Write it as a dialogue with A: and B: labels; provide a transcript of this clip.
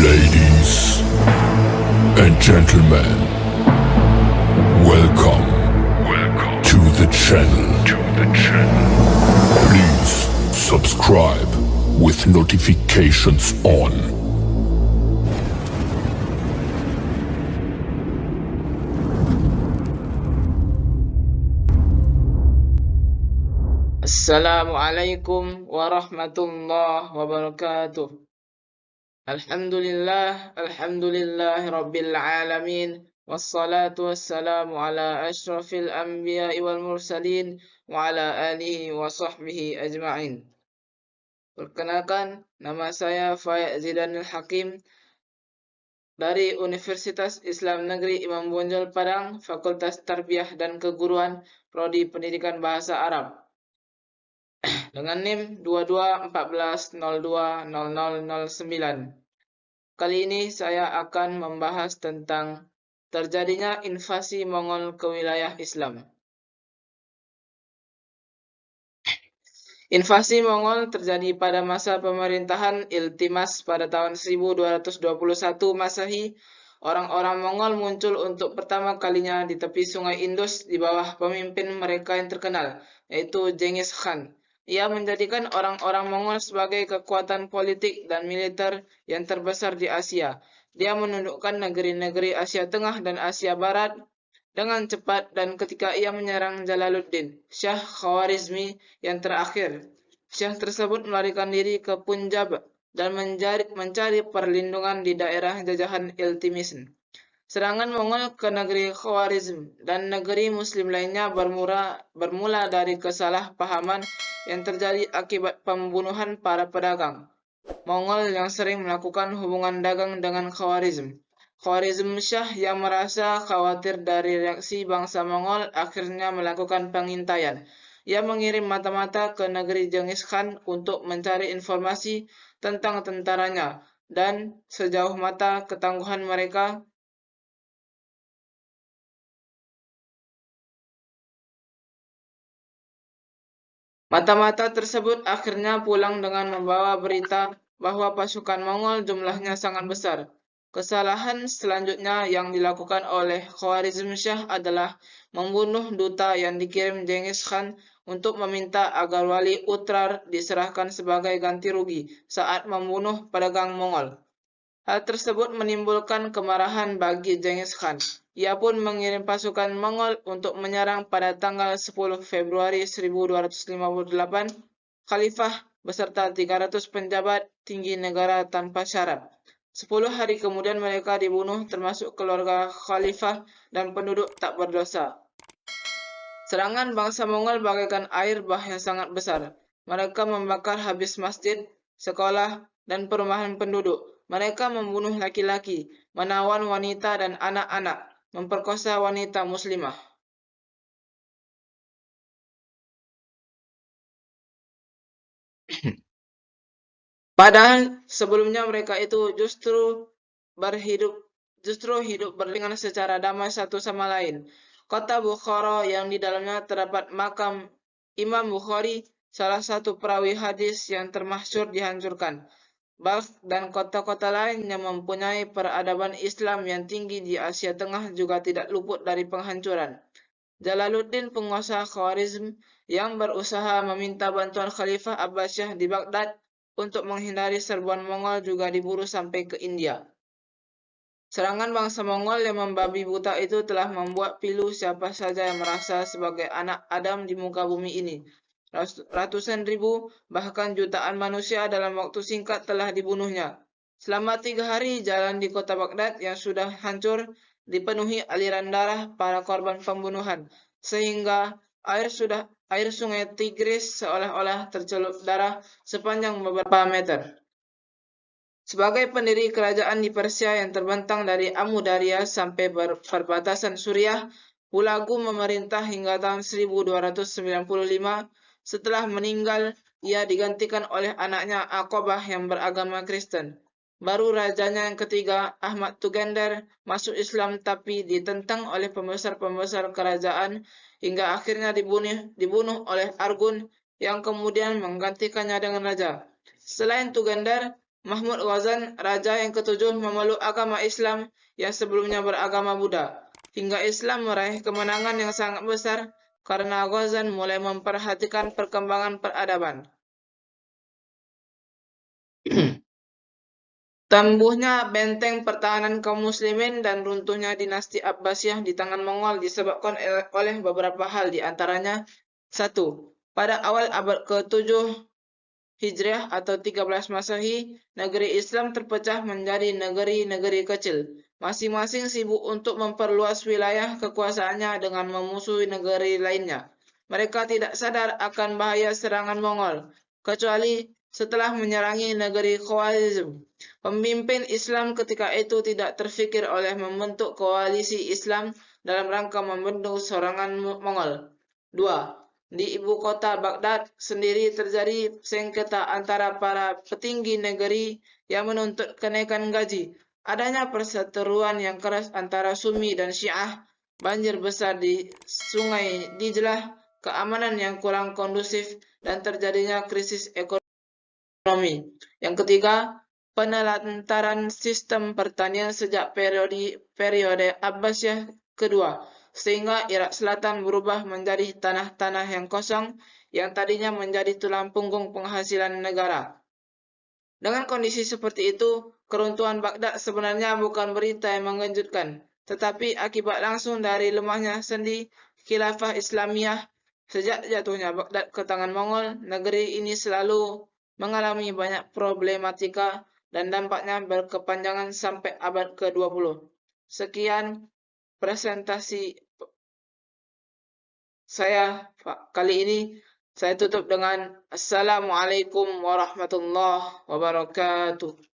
A: Ladies and gentlemen, welcome to the channel. Please subscribe with notifications on.
B: Assalamualaikum warahmatullahi wabarakatuh. Alhamdulillah rabbil alamin. Wassalatu wassalamu ala ashrafil anbiya'i wal mursalin wa ala alihi wa sahbihi ajma'in. Perkenalkan, nama saya Faya Zidanil Hakim dari Universitas Islam Negeri Imam Bonjol Padang, Fakultas Tarbiyah dan Keguruan, Prodi Pendidikan Bahasa Arab. Dengan NIM 2214020009. Kali ini saya akan membahas tentang terjadinya invasi Mongol ke wilayah Islam. Invasi Mongol terjadi pada masa pemerintahan Iltimas pada tahun 1221 Masehi. Orang-orang Mongol muncul untuk pertama kalinya di tepi Sungai Indus di bawah pemimpin mereka yang terkenal, yaitu Genghis Khan. Ia menjadikan orang-orang Mongol sebagai kekuatan politik dan militer yang terbesar di Asia. Dia menundukkan negeri-negeri Asia Tengah dan Asia Barat dengan cepat, dan ketika ia menyerang Jalaluddin, Syah Khawarizmi yang terakhir, Syah tersebut melarikan diri ke Punjab dan mencari perlindungan di daerah jajahan Iltmis. Serangan Mongol ke negeri Khawarizm dan negeri Muslim lainnya bermula dari kesalahpahaman yang terjadi akibat pembunuhan para pedagang Mongol yang sering melakukan hubungan dagang dengan Khawarizm. Khawarizm Syah yang merasa khawatir dari reaksi bangsa Mongol akhirnya melakukan pengintaian. Ia mengirim mata-mata ke negeri Genghis Khan untuk mencari informasi tentang tentaranya, dan sejauh mata ketangguhan mereka, mata-mata tersebut akhirnya pulang dengan membawa berita bahwa pasukan Mongol jumlahnya sangat besar. Kesalahan selanjutnya yang dilakukan oleh Khawarizm Syah adalah membunuh duta yang dikirim Genghis Khan untuk meminta agar Wali Utrar diserahkan sebagai ganti rugi saat membunuh pedagang Mongol. Hal tersebut menimbulkan kemarahan bagi Genghis Khan. Ia pun mengirim pasukan Mongol untuk menyerang pada tanggal 10 Februari 1258. Khalifah beserta 300 penjabat tinggi negara tanpa syarat. 10 hari kemudian mereka dibunuh, termasuk keluarga Khalifah dan penduduk tak berdosa. Serangan bangsa Mongol bagaikan air bah yang sangat besar. Mereka membakar habis masjid, sekolah, dan perumahan penduduk. Mereka membunuh laki-laki, menawan wanita dan anak-anak, memperkosa wanita muslimah. Padahal sebelumnya mereka itu justru hidup berdampingan secara damai satu sama lain. Kota Bukhara yang di dalamnya terdapat makam Imam Bukhari, salah satu perawi hadis yang termasyhur, dihancurkan. Balkh dan kota-kota lain yang mempunyai peradaban Islam yang tinggi di Asia Tengah juga tidak luput dari penghancuran. Jalaluddin, penguasa Khawarizm yang berusaha meminta bantuan Khalifah Abbasiyah di Baghdad untuk menghindari serbuan Mongol, juga diburu sampai ke India. Serangan bangsa Mongol yang membabi buta itu telah membuat pilu siapa saja yang merasa sebagai anak Adam di muka bumi ini. Ratusan ribu, bahkan jutaan manusia dalam waktu singkat telah dibunuhnya. Selama 3 hari, jalan di kota Baghdad yang sudah hancur dipenuhi aliran darah para korban pembunuhan, sehingga air sungai Tigris seolah-olah tercelup darah sepanjang beberapa meter. Sebagai pendiri kerajaan di Persia yang terbentang dari Amudarya sampai perbatasan Suriah, Hulagu memerintah hingga tahun 1295. Setelah meninggal, ia digantikan oleh anaknya Aqabah yang beragama Kristen. Baru rajanya yang ketiga, Ahmad Tugandar, masuk Islam tapi ditentang oleh pembesar-pembesar kerajaan hingga akhirnya dibunuh oleh Argun yang kemudian menggantikannya dengan raja. Selain Tugandar, Mahmud Ghazan, raja yang ketujuh, memeluk agama Islam yang sebelumnya beragama Buddha, hingga Islam meraih kemenangan yang sangat besar karena Ghazan mulai memperhatikan perkembangan peradaban. Tumbuhnya benteng pertahanan kaum muslimin dan runtuhnya dinasti Abbasiyah di tangan Mongol disebabkan oleh beberapa hal, di antaranya: 1. Pada awal abad ke-7 Hijriah atau 13 Masehi, negeri Islam terpecah menjadi negeri-negeri kecil. Masing-masing sibuk untuk memperluas wilayah kekuasaannya dengan memusuhi negeri lainnya. Mereka tidak sadar akan bahaya serangan Mongol, kecuali setelah menyerangi negeri Khwarezm. Pemimpin Islam ketika itu tidak terfikir oleh membentuk koalisi Islam dalam rangka membendung serangan Mongol. 2. Di ibu kota Baghdad sendiri terjadi sengketa antara para petinggi negeri yang menuntut kenaikan gaji. Adanya perseteruan yang keras antara Sunni dan Syiah, banjir besar di Sungai Dijlah, keamanan yang kurang kondusif, dan terjadinya krisis ekonomi. Yang ketiga, penelantaran sistem pertanian sejak periode Abbasiyah kedua, sehingga Irak Selatan berubah menjadi tanah-tanah yang kosong yang tadinya menjadi tulang punggung penghasilan negara. Dengan kondisi seperti itu, keruntuhan Baghdad sebenarnya bukan berita yang mengejutkan, tetapi akibat langsung dari lemahnya sendi Khilafah Islamiyah. Sejak jatuhnya Baghdad ke tangan Mongol, negeri ini selalu mengalami banyak problematika dan dampaknya berkepanjangan sampai abad ke-20. Sekian presentasi saya kali ini. Saya tutup dengan Assalamualaikum warahmatullahi wabarakatuh.